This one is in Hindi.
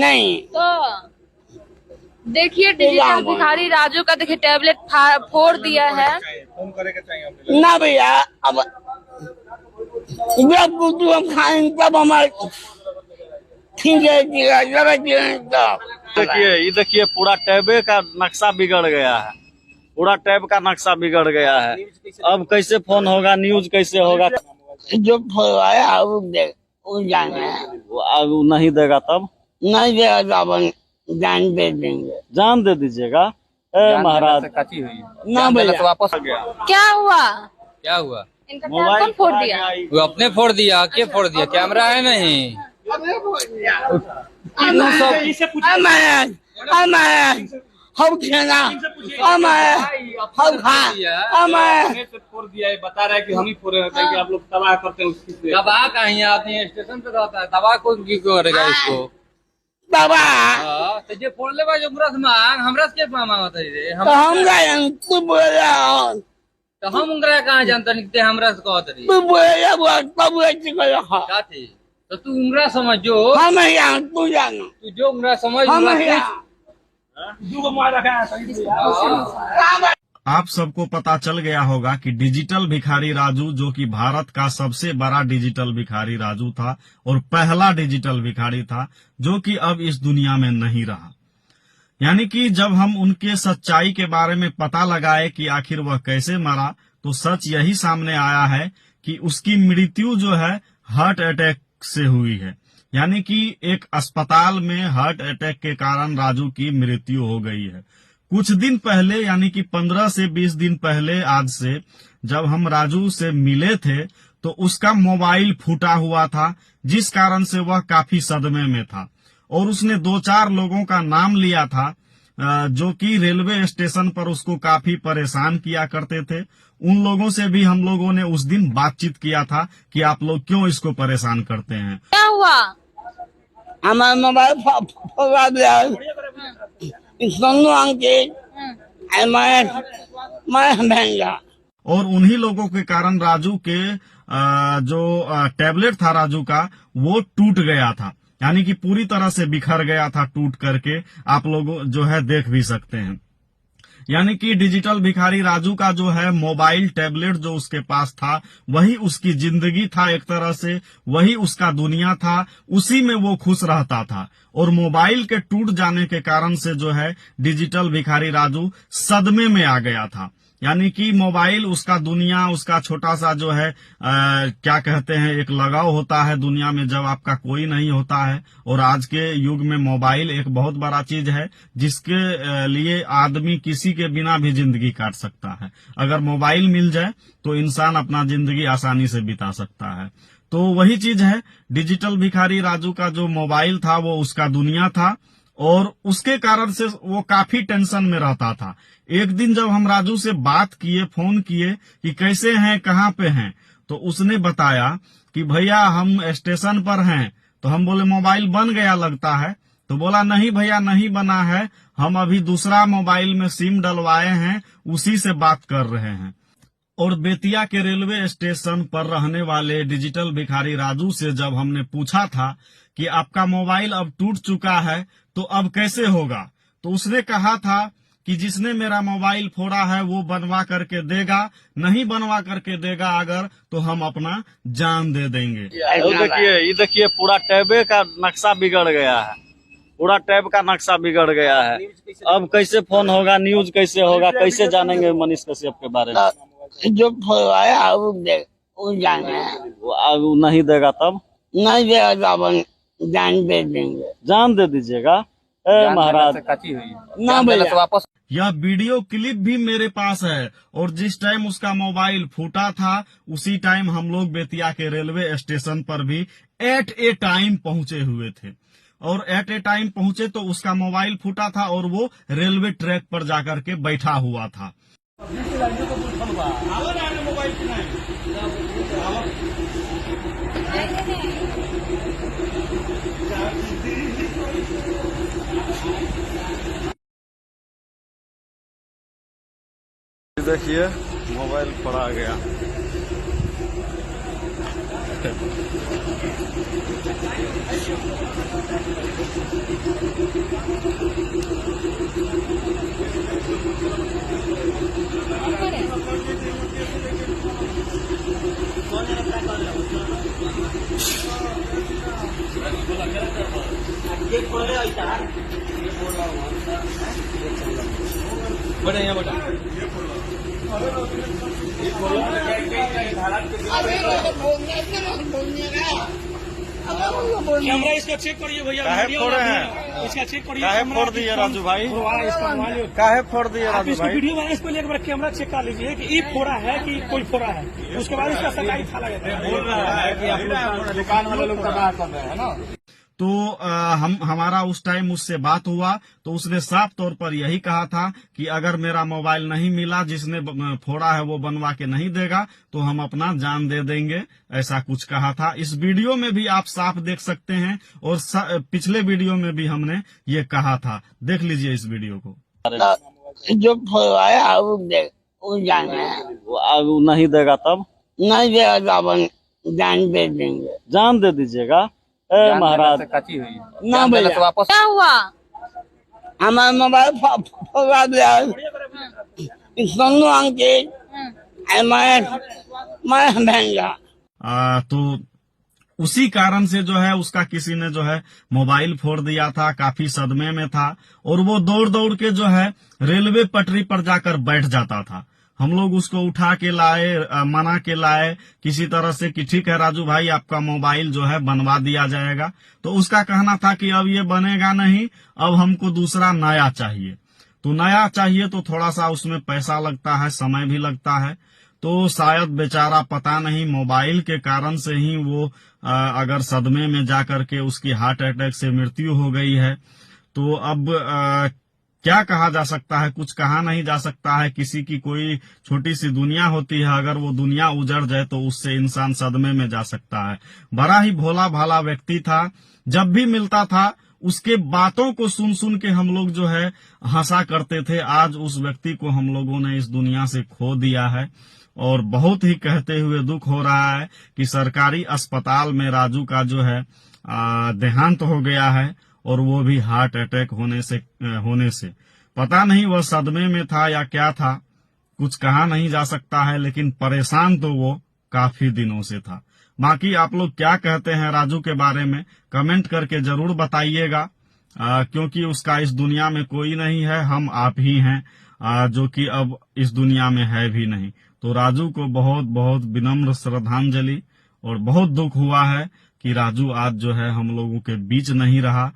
नहीं तो देखिए डिजिटल भिखारी राजू का देखिए टैबलेट फोड़ दिया है। फोन करे के चाहिए ना भैया, अब जब कुछ हम खाएंगे तब हमारे ठीक है देखिए ये देखिए पूरा टैबे का नक्शा बिगड़ गया है, पूरा टैब का नक्शा बिगड़ गया है। अब कैसे फोन होगा, न्यूज कैसे होगा? जो फोड़वाया वो जाने अब नहीं देगा तब नहीं देगा तो अपन जान दे देंगे। जान दे दीजिएगा। महाराज ना भैया वापस आ गया। क्या हुआ? क्या हुआ? इनका मोबाइल टैब फोड़ दिया। वो अपने फोड़ दिया, के फोड़ दिया? कैमरा है नहीं। हम खेना हमारे हम खा हमारे फोड़ दिया है, बता रहा है कि हम ही फोड़े होते हैं कि आप लोग तबाह करते हैं उसकी से। दबा कहीं आदमी स्टेशन पे रहता है, दबा को करेगा इसको? बाबा तो जे फोड़ ले जो मुरस मांग हमरा से के मांगत है रे? तो हम गए तू बोल रहा हो तो हम उंगरा कहाँ जानता नहीं हमरा से कहत रही? तू बोल रहा वो तब ऐसे करो का थी? तो तू उंगरा समझो, हम यहाँ तू जानो तू जो उंगरा समझ हम उंगरा यहाँ आप सबको पता चल गया होगा कि डिजिटल भिखारी राजू, जो कि भारत का सबसे बड़ा डिजिटल भिखारी राजू था और पहला डिजिटल भिखारी था, जो कि अब इस दुनिया में नहीं रहा। यानी कि जब हम उनके सच्चाई के बारे में पता लगाए कि आखिर वह कैसे मरा, तो सच यही सामने आया है कि उसकी मृत्यु जो है हार्ट अटैक से हुई है। यानी कि एक अस्पताल में हार्ट अटैक के कारण राजू की मृत्यु हो गई है। कुछ दिन पहले, यानी कि 15 से 20 दिन पहले आज से, जब हम राजू से मिले थे तो उसका मोबाइल फूटा हुआ था, जिस कारण से वह काफी सदमे में था। और उसने 2-4 लोगों का नाम लिया था जो कि रेलवे स्टेशन पर उसको काफी परेशान किया करते थे। उन लोगों से भी हम लोगों ने उस दिन बातचीत किया था कि आप लोग क्यों इसको परेशान करते हैं। क्या हुआ? हमारा मोबाइल फोड़ा दिया सोनू अंकित मैं भेजा। और उन्हीं लोगों के कारण राजू के जो टैबलेट था राजू का, वो टूट गया था। यानी कि पूरी तरह से बिखर गया था, टूट करके आप लोग जो है देख भी सकते हैं। यानी कि डिजिटल भिखारी राजू का जो है मोबाइल टैबलेट जो उसके पास था, वही उसकी जिंदगी था, एक तरह से वही उसका दुनिया था, उसी में वो खुश रहता था। और मोबाइल के टूट जाने के कारण से जो है डिजिटल भिखारी राजू सदमे में आ गया था। यानी कि मोबाइल उसका दुनिया, उसका छोटा सा जो है क्या कहते हैं, एक लगाव होता है दुनिया में जब आपका कोई नहीं होता है। और आज के युग में मोबाइल एक बहुत बड़ा चीज है, जिसके लिए आदमी किसी के बिना भी जिंदगी काट सकता है। अगर मोबाइल मिल जाए तो इंसान अपना जिंदगी आसानी से बिता सकता है। तो वही चीज है, डिजिटल भिखारी राजू का जो मोबाइल था वो उसका दुनिया था, और उसके कारण से वो काफी टेंशन में रहता था। एक दिन जब हम राजू से बात किए, फोन किए कि कैसे हैं, कहाँ पे हैं, तो उसने बताया कि भैया हम स्टेशन पर हैं। तो हम बोले मोबाइल बन गया लगता है। तो बोला नहीं भैया नहीं बना है, हम अभी दूसरा मोबाइल में सिम डलवाए हैं, उसी से बात कर रहे हैं। और बेतिया के रेलवे स्टेशन पर रहने वाले डिजिटल भिखारी राजू से जब हमने पूछा था कि आपका मोबाइल अब टूट चुका है तो अब कैसे होगा, तो उसने कहा था कि जिसने मेरा मोबाइल फोड़ा है वो बनवा करके देगा, नहीं बनवा करके देगा अगर तो हम अपना जान दे देंगे। ये देखिए पूरा टैबे का नक्शा बिगड़ गया है, पूरा टैब का नक्शा बिगड़ गया है। अब कैसे फोन होगा, न्यूज कैसे होगा, कैसे जानेंगे मनीष कश्यप के बारे में? जो फोड़वाया वो जाने अब नहीं देगा तब नहीं देगा तो अपन जान दे देंगे। जान दे दीजिएगा। महाराज ना भैया वापस यह वीडियो क्लिप भी मेरे पास है, और जिस टाइम उसका मोबाइल फूटा था उसी टाइम हम लोग बेतिया के रेलवे स्टेशन पर भी एट ए टाइम पहुंचे हुए थे। और एट ए टाइम पहुंचे तो उसका मोबाइल फूटा था और वो रेलवे ट्रैक पर जाकर के बैठा हुआ था। देखिए मोबाइल पड़ा गया। कैमरा इसका चेक करिए भैया, काहे फोड़ रहे हैं? इसका चेक करिए। काहे फोड़ दिए राजू भाई? इसका मोबाइल काहे फोड़ दिए आप राजू इसको भाई? वीडियो बनाए, इस पर एक बार कैमरा चेक कर लीजिए कि ये फोड़ा है कि कोई फोड़ा है, उसके बाद इसका सरकारी थाला गया। बोल रहा है कि आप लोग दुकान वाले लोग तबाह कर रहे हैं ना। तो हमारा उस टाइम उससे बात हुआ तो उसने साफ तौर पर यही कहा था कि अगर मेरा मोबाइल नहीं मिला, जिसने फोड़ा है वो बनवा के नहीं देगा तो हम अपना जान दे देंगे, ऐसा कुछ कहा था। इस वीडियो में भी आप साफ देख सकते हैं और पिछले वीडियो में भी हमने ये कहा था, देख लीजिए इस वीडियो को। जो फोड़वाया वो जाना है, वो नहीं देगा तब? नहीं देगा तो अपन जान दे देंगे। जान दे दीजिएगा। महाराज कची हुई ना भैया, तो वापस क्या हुआ? हमारा मोबाइल फोड़ा दिया, सोनू अंकित मैं भेजा। तो उसी कारण से जो है उसका किसी ने जो है मोबाइल फोड़ दिया था, काफी सदमे में था और वो दौड़ दौड़ के जो है रेलवे पटरी पर जाकर बैठ जाता था। हम लोग उसको उठा के लाए, मना के लाए किसी तरह से कि ठीक है राजू भाई आपका मोबाइल जो है बनवा दिया जाएगा। तो उसका कहना था कि अब ये बनेगा नहीं, अब हमको दूसरा नया चाहिए। तो नया चाहिए तो थोड़ा सा उसमें पैसा लगता है, समय भी लगता है। तो शायद बेचारा पता नहीं मोबाइल के कारण से ही वो अगर सदमे में जाकर के उसकी हार्ट अटैक से मृत्यु हो गई है। तो अब क्या कहा जा सकता है, कुछ कहा नहीं जा सकता है। किसी की कोई छोटी सी दुनिया होती है, अगर वो दुनिया उजड़ जाए तो उससे इंसान सदमे में जा सकता है। बड़ा ही भोला भाला व्यक्ति था, जब भी मिलता था उसके बातों को सुन सुन के हम लोग जो है हंसा करते थे। आज उस व्यक्ति को हम लोगों ने इस दुनिया से खो दिया है और बहुत ही कहते हुए दुख हो रहा है कि सरकारी अस्पताल में राजू का जो है देहांत हो गया है और वो भी हार्ट अटैक होने से पता नहीं वह सदमे में था या क्या था, कुछ कहा नहीं जा सकता है। लेकिन परेशान तो वो काफी दिनों से था। बाकी आप लोग क्या कहते हैं राजू के बारे में कमेंट करके जरूर बताइएगा, क्योंकि उसका इस दुनिया में कोई नहीं है, हम आप ही हैं जो कि अब इस दुनिया में है भी नहीं। तो राजू को बहुत बहुत विनम्र श्रद्धांजलि और बहुत दुख हुआ है कि राजू आज जो है हम लोगों के बीच नहीं रहा।